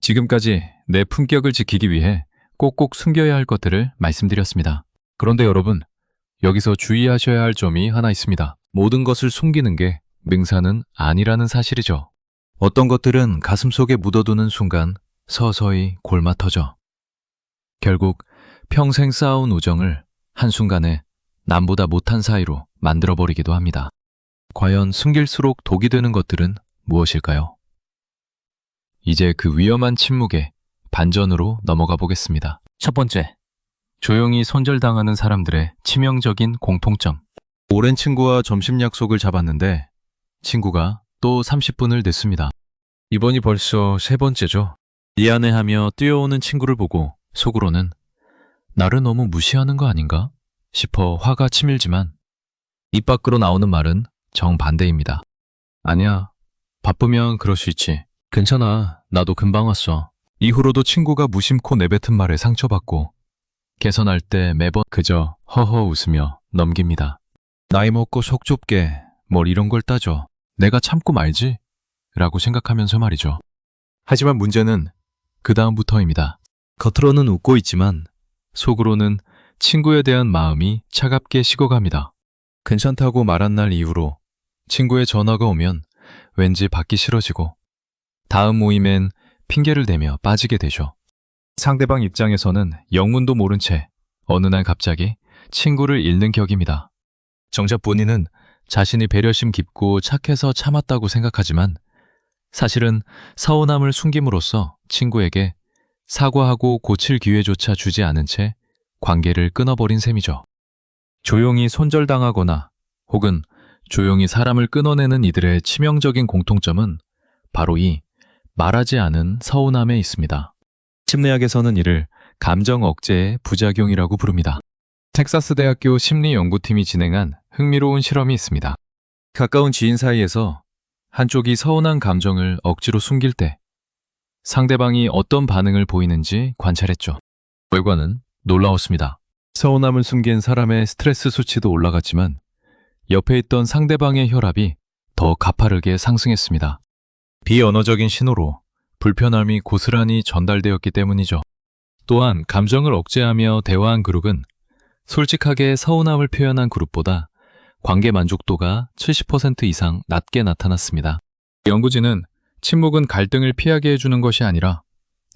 지금까지 내 품격을 지키기 위해 꼭꼭 숨겨야 할 것들을 말씀드렸습니다. 그런데 여러분, 여기서 주의하셔야 할 점이 하나 있습니다. 모든 것을 숨기는 게 능사는 아니라는 사실이죠. 어떤 것들은 가슴속에 묻어두는 순간 서서히 골마 터져 결국 평생 쌓아온 우정을 한순간에 남보다 못한 사이로 만들어버리기도 합니다. 과연 숨길수록 독이 되는 것들은 무엇일까요? 이제 그 위험한 침묵의 반전으로 넘어가 보겠습니다. 첫 번째, 조용히 손절당하는 사람들의 치명적인 공통점. 오랜 친구와 점심 약속을 잡았는데 친구가 또 30분을 늦습니다. 이번이 벌써 세 번째죠. 미안해하며 뛰어오는 친구를 보고 속으로는 나를 너무 무시하는 거 아닌가 싶어 화가 치밀지만 입 밖으로 나오는 말은 정반대입니다. 아니야, 바쁘면 그럴 수 있지. 괜찮아, 나도 금방 왔어. 이후로도 친구가 무심코 내뱉은 말에 상처받고 개선할 때 매번 그저 허허 웃으며 넘깁니다. 나이 먹고 속 좁게 뭘 이런 걸 따져. 내가 참고 말지? 라고 생각하면서 말이죠. 하지만 문제는 그 다음부터입니다. 겉으로는 웃고 있지만 속으로는 친구에 대한 마음이 차갑게 식어갑니다. 괜찮다고 말한 날 이후로 친구의 전화가 오면 왠지 받기 싫어지고 다음 모임엔 핑계를 대며 빠지게 되죠. 상대방 입장에서는 영문도 모른 채 어느 날 갑자기 친구를 잃는 격입니다. 정작 본인은 자신이 배려심 깊고 착해서 참았다고 생각하지만 사실은 서운함을 숨김으로써 친구에게 사과하고 고칠 기회조차 주지 않은 채 관계를 끊어버린 셈이죠. 조용히 손절당하거나 혹은 조용히 사람을 끊어내는 이들의 치명적인 공통점은 바로 이 말하지 않은 서운함에 있습니다. 심리학에서는 이를 감정 억제의 부작용이라고 부릅니다. 텍사스 대학교 심리연구팀이 진행한 흥미로운 실험이 있습니다. 가까운 지인 사이에서 한쪽이 서운한 감정을 억지로 숨길 때 상대방이 어떤 반응을 보이는지 관찰했죠. 결과는 놀라웠습니다. 서운함을 숨긴 사람의 스트레스 수치도 올라갔지만 옆에 있던 상대방의 혈압이 더 가파르게 상승했습니다. 비언어적인 신호로 불편함이 고스란히 전달되었기 때문이죠. 또한 감정을 억제하며 대화한 그룹은 솔직하게 서운함을 표현한 그룹보다 관계 만족도가 70% 이상 낮게 나타났습니다. 연구진은 침묵은 갈등을 피하게 해주는 것이 아니라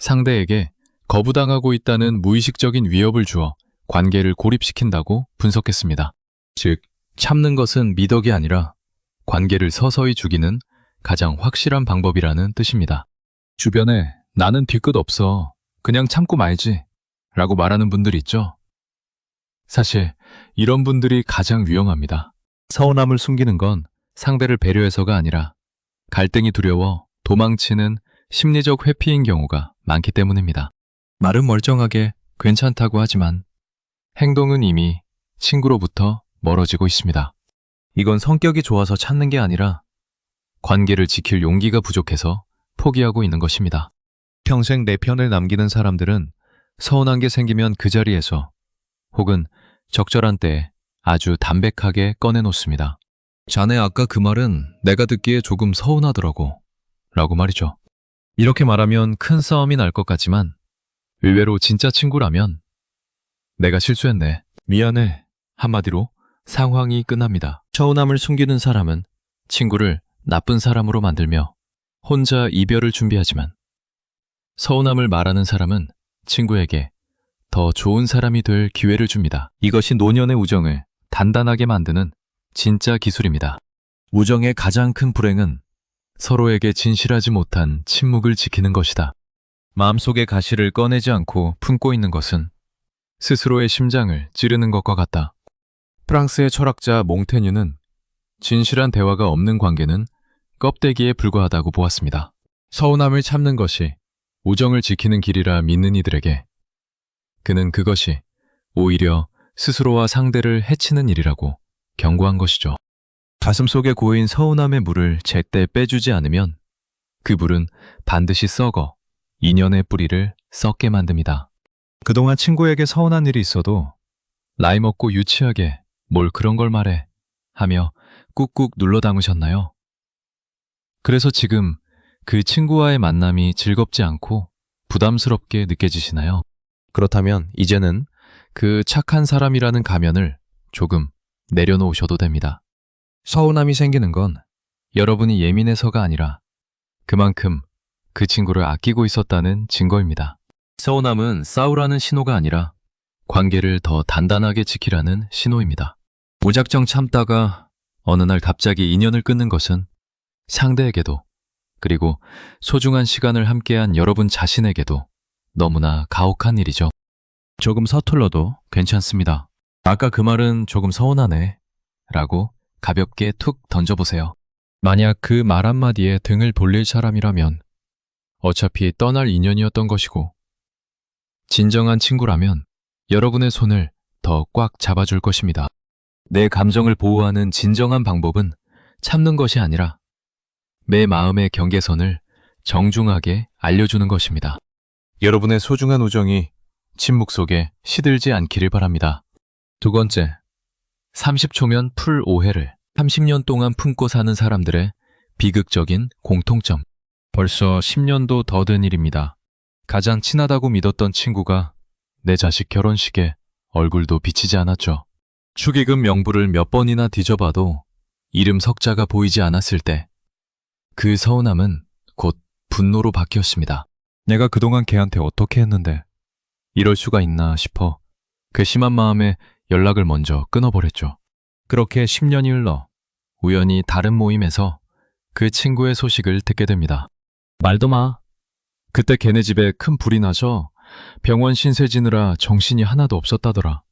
상대에게 거부당하고 있다는 무의식적인 위협을 주어 관계를 고립시킨다고 분석했습니다. 즉, 참는 것은 미덕이 아니라 관계를 서서히 죽이는 가장 확실한 방법이라는 뜻입니다. 주변에 나는 뒤끝 없어, 그냥 참고 말지 라고 말하는 분들 있죠? 사실 이런 분들이 가장 위험합니다. 서운함을 숨기는 건 상대를 배려해서가 아니라 갈등이 두려워 도망치는 심리적 회피인 경우가 많기 때문입니다. 말은 멀쩡하게 괜찮다고 하지만 행동은 이미 친구로부터 멀어지고 있습니다. 이건 성격이 좋아서 찾는 게 아니라 관계를 지킬 용기가 부족해서 포기하고 있는 것입니다. 평생 내 편을 남기는 사람들은 서운한 게 생기면 그 자리에서 혹은 적절한 때에 아주 담백하게 꺼내놓습니다. 자네 아까 그 말은 내가 듣기에 조금 서운하더라고. 라고 말이죠. 이렇게 말하면 큰 싸움이 날 것 같지만 의외로 진짜 친구라면 내가 실수했네. 미안해. 한마디로 상황이 끝납니다. 서운함을 숨기는 사람은 친구를 나쁜 사람으로 만들며 혼자 이별을 준비하지만 서운함을 말하는 사람은 친구에게 더 좋은 사람이 될 기회를 줍니다. 이것이 노년의 우정을 단단하게 만드는 진짜 기술입니다. 우정의 가장 큰 불행은 서로에게 진실하지 못한 침묵을 지키는 것이다. 마음속의 가시를 꺼내지 않고 품고 있는 것은 스스로의 심장을 찌르는 것과 같다. 프랑스의 철학자 몽테뉴는 진실한 대화가 없는 관계는 껍데기에 불과하다고 보았습니다. 서운함을 참는 것이 우정을 지키는 길이라 믿는 이들에게 그는 그것이 오히려 스스로와 상대를 해치는 일이라고 경고한 것이죠. 가슴속에 고인 서운함의 물을 제때 빼주지 않으면 그 물은 반드시 썩어 인연의 뿌리를 썩게 만듭니다. 그동안 친구에게 서운한 일이 있어도 나이 먹고 유치하게 뭘 그런 걸 말해 하며 꾹꾹 눌러 담으셨나요? 그래서 지금 그 친구와의 만남이 즐겁지 않고 부담스럽게 느껴지시나요? 그렇다면 이제는 그 착한 사람이라는 가면을 조금 내려놓으셔도 됩니다. 서운함이 생기는 건 여러분이 예민해서가 아니라 그만큼 그 친구를 아끼고 있었다는 증거입니다. 서운함은 싸우라는 신호가 아니라 관계를 더 단단하게 지키라는 신호입니다. 무작정 참다가 어느 날 갑자기 인연을 끊는 것은 상대에게도 그리고 소중한 시간을 함께한 여러분 자신에게도 너무나 가혹한 일이죠. 조금 서툴러도 괜찮습니다. 아까 그 말은 조금 서운하네 라고 가볍게 툭 던져보세요. 만약 그 말 한마디에 등을 돌릴 사람이라면 어차피 떠날 인연이었던 것이고 진정한 친구라면 여러분의 손을 더 꽉 잡아줄 것입니다. 내 감정을 보호하는 진정한 방법은 참는 것이 아니라 내 마음의 경계선을 정중하게 알려주는 것입니다. 여러분의 소중한 우정이 침묵 속에 시들지 않기를 바랍니다. 두 번째, 30초면 풀 오해를 30년 동안 품고 사는 사람들의 비극적인 공통점. 벌써 10년도 더 된 일입니다. 가장 친하다고 믿었던 친구가 내 자식 결혼식에 얼굴도 비치지 않았죠. 축의금 명부를 몇 번이나 뒤져봐도 이름 석자가 보이지 않았을 때 그 서운함은 곧 분노로 바뀌었습니다. 내가 그동안 걔한테 어떻게 했는데 이럴 수가 있나 싶어 그 심한 마음에 연락을 먼저 끊어버렸죠. 그렇게 10년이 흘러 우연히 다른 모임에서 그 친구의 소식을 듣게 됩니다. 말도 마. 그때 걔네 집에 큰 불이 나서 병원 신세 지느라 정신이 하나도 없었다더라.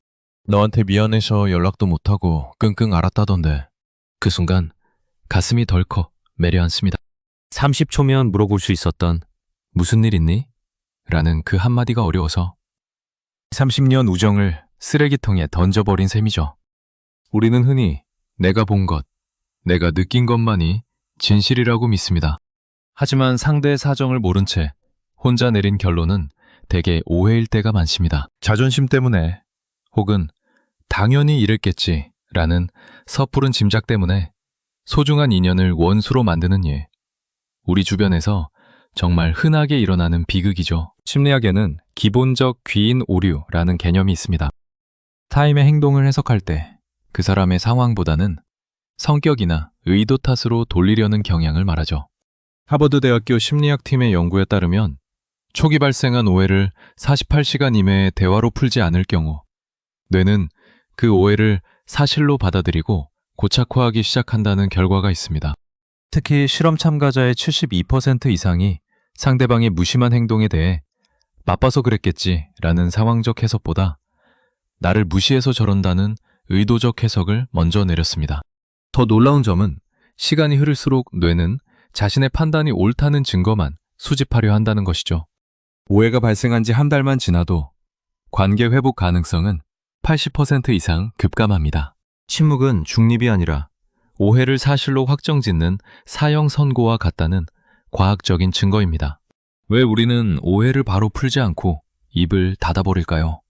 너한테 미안해서 연락도 못하고 끙끙 앓았다던데. 그 순간 가슴이 덜컥 내려앉습니다. 30초면 물어볼 수 있었던 무슨 일 있니? 라는 그 한마디가 어려워서 30년 우정을 쓰레기통에 던져버린 셈이죠. 우리는 흔히 내가 본 것, 내가 느낀 것만이 진실이라고 믿습니다. 하지만 상대의 사정을 모른 채 혼자 내린 결론은 대개 오해일 때가 많습니다. 자존심 때문에 혹은 당연히 이랬겠지 라는 섣부른 짐작 때문에 소중한 인연을 원수로 만드는 일. 우리 주변에서 정말 흔하게 일어나는 비극이죠. 심리학에는 기본적 귀인 오류라는 개념이 있습니다. 타인의 행동을 해석할 때 그 사람의 상황보다는 성격이나 의도 탓으로 돌리려는 경향을 말하죠. 하버드 대학교 심리학팀의 연구에 따르면 초기 발생한 오해를 48시간 이내에 대화로 풀지 않을 경우 뇌는 그 오해를 사실로 받아들이고 고착화하기 시작한다는 결과가 있습니다. 특히 실험 참가자의 72% 이상이 상대방의 무심한 행동에 대해 바빠서 그랬겠지라는 상황적 해석보다 나를 무시해서 저런다는 의도적 해석을 먼저 내렸습니다. 더 놀라운 점은 시간이 흐를수록 뇌는 자신의 판단이 옳다는 증거만 수집하려 한다는 것이죠. 오해가 발생한 지 한 달만 지나도 관계 회복 가능성은 80% 이상 급감합니다. 침묵은 중립이 아니라 오해를 사실로 확정짓는 사형 선고와 같다는 과학적인 증거입니다. 왜 우리는 오해를 바로 풀지 않고 입을 닫아버릴까요?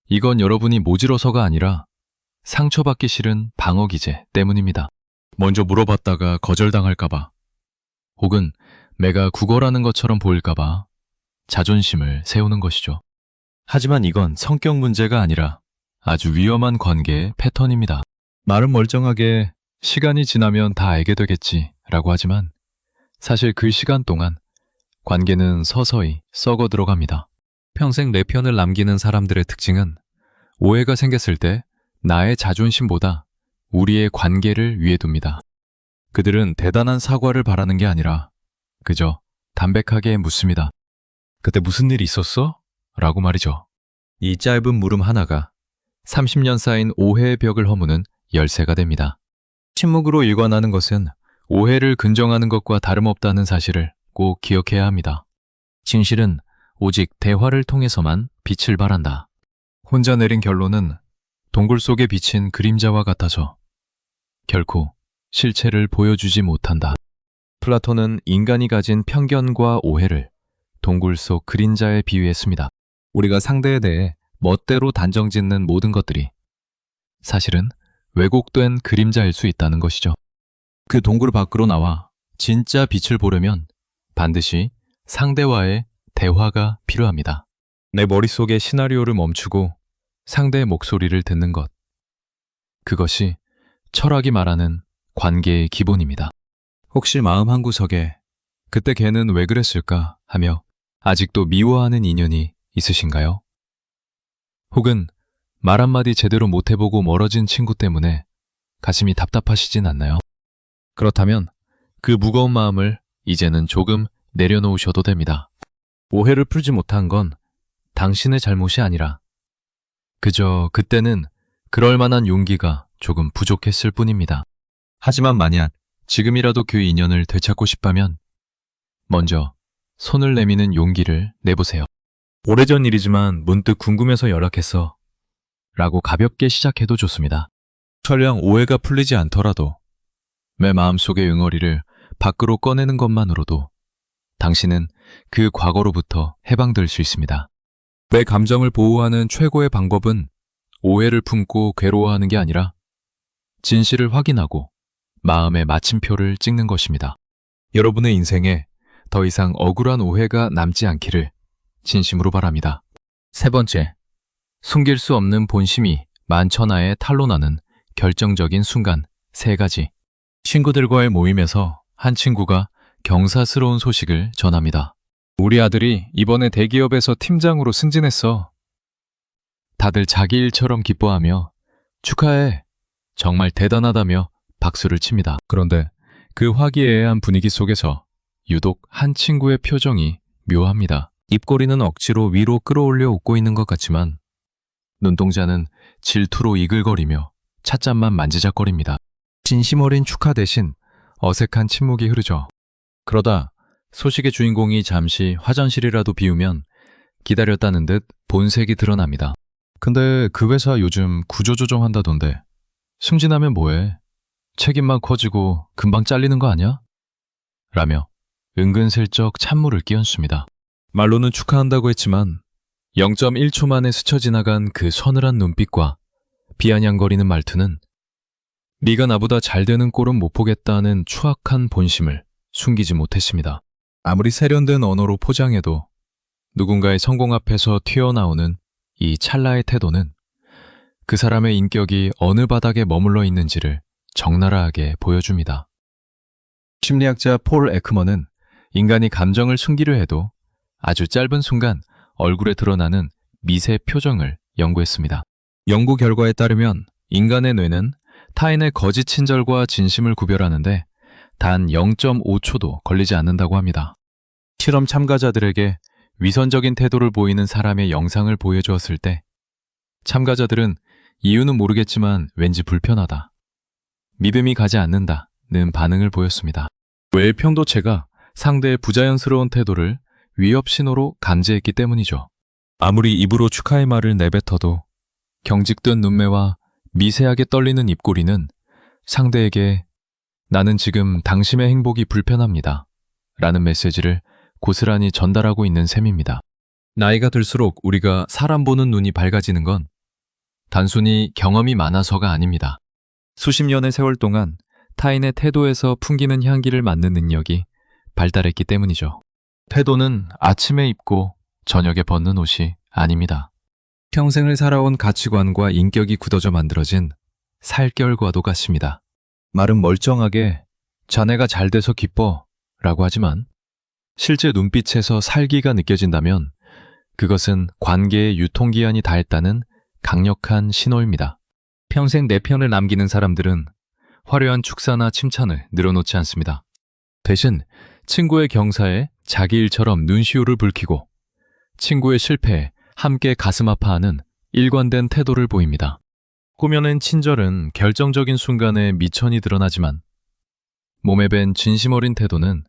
이건 여러분이 모질어서가 아니라 상처받기 싫은 방어 기제 때문입니다. 먼저 물어봤다가 거절당할까봐, 혹은 내가 구걸하는 것처럼 보일까봐 자존심을 세우는 것이죠. 하지만 이건 성격 문제가 아니라 아주 위험한 관계의 패턴입니다. 말은 멀쩡하게 시간이 지나면 다 알게 되겠지 라고 하지만 사실 그 시간 동안 관계는 서서히 썩어 들어갑니다. 평생 내 편을 남기는 사람들의 특징은 오해가 생겼을 때 나의 자존심보다 우리의 관계를 위에 둡니다. 그들은 대단한 사과를 바라는 게 아니라 그저 담백하게 묻습니다. 그때 무슨 일이 있었어? 라고 말이죠. 이 짧은 물음 하나가 30년 쌓인 오해의 벽을 허무는 열쇠가 됩니다. 침묵으로 일관하는 것은 오해를 긍정하는 것과 다름없다는 사실을 꼭 기억해야 합니다. 진실은 오직 대화를 통해서만 빛을 발한다. 혼자 내린 결론은 동굴 속에 비친 그림자와 같아서 결코 실체를 보여주지 못한다. 플라톤은 인간이 가진 편견과 오해를 동굴 속 그림자에 비유했습니다. 우리가 상대에 대해 멋대로 단정짓는 모든 것들이 사실은 왜곡된 그림자일 수 있다는 것이죠. 그 동굴 밖으로 나와 진짜 빛을 보려면 반드시 상대와의 대화가 필요합니다. 내 머릿속의 시나리오를 멈추고 상대의 목소리를 듣는 것. 그것이 철학이 말하는 관계의 기본입니다. 혹시 마음 한구석에 그때 걔는 왜 그랬을까 하며 아직도 미워하는 인연이 있으신가요? 혹은 말 한마디 제대로 못해보고 멀어진 친구 때문에 가슴이 답답하시진 않나요? 그렇다면 그 무거운 마음을 이제는 조금 내려놓으셔도 됩니다. 오해를 풀지 못한 건 당신의 잘못이 아니라 그저 그때는 그럴 만한 용기가 조금 부족했을 뿐입니다. 하지만 만약 지금이라도 그 인연을 되찾고 싶다면 먼저 손을 내미는 용기를 내보세요. 오래전 일이지만 문득 궁금해서 연락했어 라고 가볍게 시작해도 좋습니다. 설령 오해가 풀리지 않더라도 내 마음속의 응어리를 밖으로 꺼내는 것만으로도 당신은 그 과거로부터 해방될 수 있습니다. 내 감정을 보호하는 최고의 방법은 오해를 품고 괴로워하는 게 아니라 진실을 확인하고 마음의 마침표를 찍는 것입니다. 여러분의 인생에 더 이상 억울한 오해가 남지 않기를 진심으로 바랍니다. 세 번째, 숨길 수 없는 본심이 만천하에 탄로나는 결정적인 순간 3가지. 친구들과의 모임에서 한 친구가 경사스러운 소식을 전합니다. 우리 아들이 이번에 대기업에서 팀장으로 승진했어. 다들 자기 일처럼 기뻐하며 축하해, 정말 대단하다며 박수를 칩니다. 그런데 그 화기애애한 분위기 속에서 유독 한 친구의 표정이 묘합니다. 입꼬리는 억지로 위로 끌어올려 웃고 있는 것 같지만 눈동자는 질투로 이글거리며 찻잔만 만지작거립니다. 진심 어린 축하 대신 어색한 침묵이 흐르죠. 그러다 소식의 주인공이 잠시 화장실이라도 비우면 기다렸다는 듯 본색이 드러납니다. 근데 그 회사 요즘 구조조정한다던데 승진하면 뭐해? 책임만 커지고 금방 잘리는 거 아니야? 라며 은근슬쩍 찬물을 끼얹습니다. 말로는 축하한다고 했지만 0.1초 만에 스쳐 지나간 그 서늘한 눈빛과 비아냥거리는 말투는 네가 나보다 잘 되는 꼴은 못 보겠다는 추악한 본심을 숨기지 못했습니다. 아무리 세련된 언어로 포장해도 누군가의 성공 앞에서 튀어나오는 이 찰나의 태도는 그 사람의 인격이 어느 바닥에 머물러 있는지를 적나라하게 보여줍니다. 심리학자 폴 에크먼은 인간이 감정을 숨기려 해도 아주 짧은 순간 얼굴에 드러나는 미세 표정을 연구했습니다. 연구 결과에 따르면 인간의 뇌는 타인의 거짓 친절과 진심을 구별하는데 단 0.5초도 걸리지 않는다고 합니다. 실험 참가자들에게 위선적인 태도를 보이는 사람의 영상을 보여주었을 때 참가자들은 이유는 모르겠지만 왠지 불편하다, 믿음이 가지 않는다는 반응을 보였습니다. 뇌의 편도체가 상대의 부자연스러운 태도를 위협 신호로 감지했기 때문이죠. 아무리 입으로 축하의 말을 내뱉어도 경직된 눈매와 미세하게 떨리는 입꼬리는 상대에게 나는 지금 당신의 행복이 불편합니다 라는 메시지를 고스란히 전달하고 있는 셈입니다. 나이가 들수록 우리가 사람 보는 눈이 밝아지는 건 단순히 경험이 많아서가 아닙니다. 수십 년의 세월 동안 타인의 태도에서 풍기는 향기를 맡는 능력이 발달했기 때문이죠. 태도는 아침에 입고 저녁에 벗는 옷이 아닙니다. 평생을 살아온 가치관과 인격이 굳어져 만들어진 살결과도 같습니다. 말은 멀쩡하게 자네가 잘 돼서 기뻐 라고 하지만 실제 눈빛에서 살기가 느껴진다면 그것은 관계의 유통기한이 닿았다는 강력한 신호입니다. 평생 내 편을 남기는 사람들은 화려한 축사나 칭찬을 늘어놓지 않습니다. 대신 친구의 경사에 자기 일처럼 눈시울을 붉히고 친구의 실패에 함께 가슴 아파하는 일관된 태도를 보입니다. 꾸며낸 친절은 결정적인 순간에 미천이 드러나지만 몸에 밴 진심 어린 태도는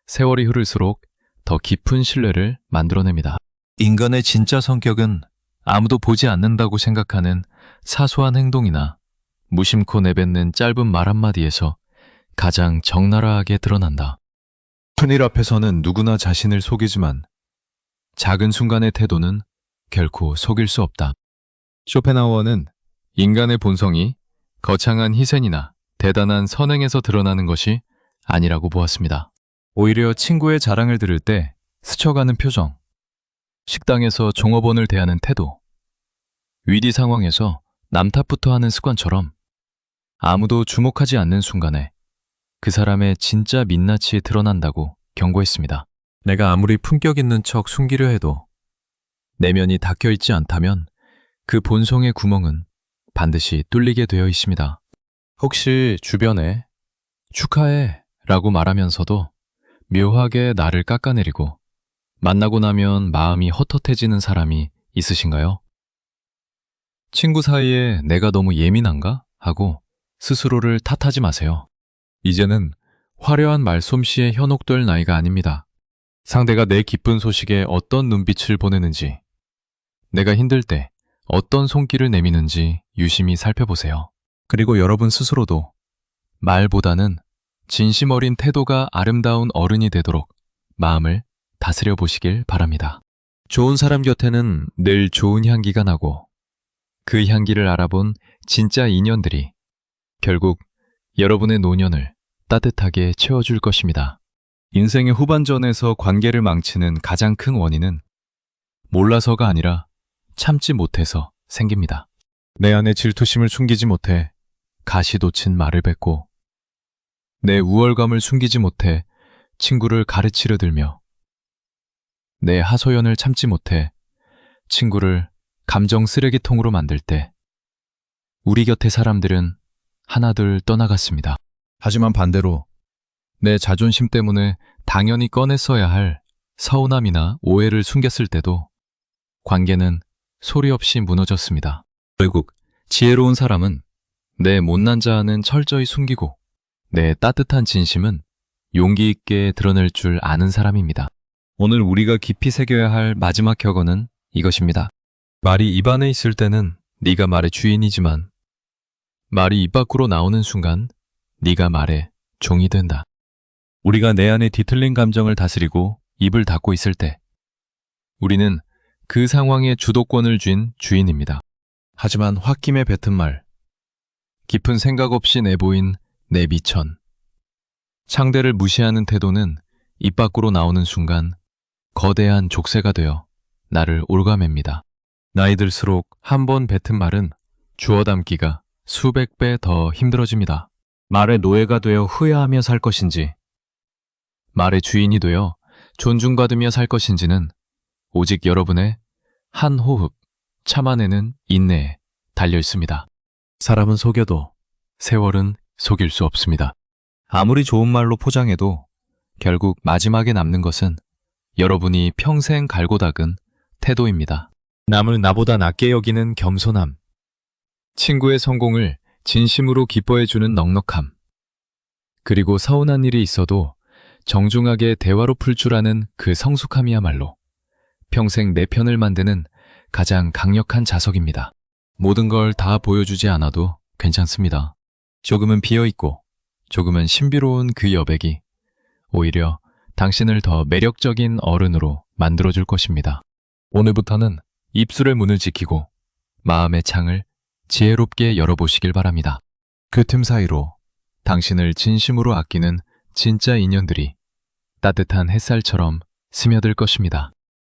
세월이 흐를수록 더 깊은 신뢰를 만들어냅니다. 인간의 진짜 성격은 아무도 보지 않는다고 생각하는 사소한 행동이나 무심코 내뱉는 짧은 말 한마디에서 가장 적나라하게 드러난다. 큰일 앞에서는 누구나 자신을 속이지만 작은 순간의 태도는 결코 속일 수 없다. 쇼펜하우어는 인간의 본성이 거창한 희생이나 대단한 선행에서 드러나는 것이 아니라고 보았습니다. 오히려 친구의 자랑을 들을 때 스쳐가는 표정, 식당에서 종업원을 대하는 태도, 위기 상황에서 남 탓부터 하는 습관처럼 아무도 주목하지 않는 순간에 그 사람의 진짜 민낯이 드러난다고 경고했습니다. 내가 아무리 품격 있는 척 숨기려 해도 내면이 닫혀있지 않다면 그 본성의 구멍은 반드시 뚫리게 되어 있습니다. 혹시 주변에 축하해 라고 말하면서도 묘하게 나를 깎아내리고 만나고 나면 마음이 헛헛해지는 사람이 있으신가요? 친구 사이에 내가 너무 예민한가? 하고 스스로를 탓하지 마세요. 이제는 화려한 말솜씨에 현혹될 나이가 아닙니다. 상대가 내 기쁜 소식에 어떤 눈빛을 보내는지, 내가 힘들 때 어떤 손길을 내미는지 유심히 살펴보세요. 그리고 여러분 스스로도 말보다는 진심 어린 태도가 아름다운 어른이 되도록 마음을 다스려 보시길 바랍니다. 좋은 사람 곁에는 늘 좋은 향기가 나고 그 향기를 알아본 진짜 인연들이 결국 여러분의 노년을 따뜻하게 채워줄 것입니다. 인생의 후반전에서 관계를 망치는 가장 큰 원인은 몰라서가 아니라 참지 못해서 생깁니다. 내 안의 질투심을 숨기지 못해 가시돋친 말을 뱉고 내 우월감을 숨기지 못해 친구를 가르치려 들며 내 하소연을 참지 못해 친구를 감정 쓰레기통으로 만들 때 우리 곁의 사람들은 하나둘 떠나갔습니다. 하지만 반대로 내 자존심 때문에 당연히 꺼냈어야 할 서운함이나 오해를 숨겼을 때도 관계는 소리 없이 무너졌습니다. 결국 지혜로운 사람은 내 못난 자아는 철저히 숨기고 내 따뜻한 진심은 용기 있게 드러낼 줄 아는 사람입니다. 오늘 우리가 깊이 새겨야 할 마지막 격언은 이것입니다. 말이 입 안에 있을 때는 네가 말의 주인이지만 말이 입 밖으로 나오는 순간 네가 말의 종이 된다. 우리가 내 안에 뒤틀린 감정을 다스리고 입을 닫고 있을 때 우리는 그 상황의 주도권을 쥔 주인입니다. 하지만 홧김에 뱉은 말, 깊은 생각 없이 내보인 내 미천, 상대를 무시하는 태도는 입 밖으로 나오는 순간 거대한 족쇄가 되어 나를 옭아맵니다. 나이 들수록 한 번 뱉은 말은 주워 담기가 수백 배 더 힘들어집니다. 말의 노예가 되어 후회하며 살 것인지, 말의 주인이 되어 존중받으며 살 것인지는 오직 여러분의 한 호흡, 참아내는 인내에 달려 있습니다. 사람은 속여도 세월은 속일 수 없습니다. 아무리 좋은 말로 포장해도 결국 마지막에 남는 것은 여러분이 평생 갈고 닦은 태도입니다. 남을 나보다 낮게 여기는 겸손함, 친구의 성공을 진심으로 기뻐해주는 넉넉함, 그리고 서운한 일이 있어도 정중하게 대화로 풀 줄 아는 그 성숙함이야말로 평생 내 편을 만드는 가장 강력한 자석입니다. 모든 걸 다 보여주지 않아도 괜찮습니다. 조금은 비어있고 조금은 신비로운 그 여백이 오히려 당신을 더 매력적인 어른으로 만들어줄 것입니다. 오늘부터는 입술의 문을 지키고 마음의 창을 지혜롭게 열어보시길 바랍니다. 그 틈 사이로 당신을 진심으로 아끼는 진짜 인연들이 따뜻한 햇살처럼 스며들 것입니다.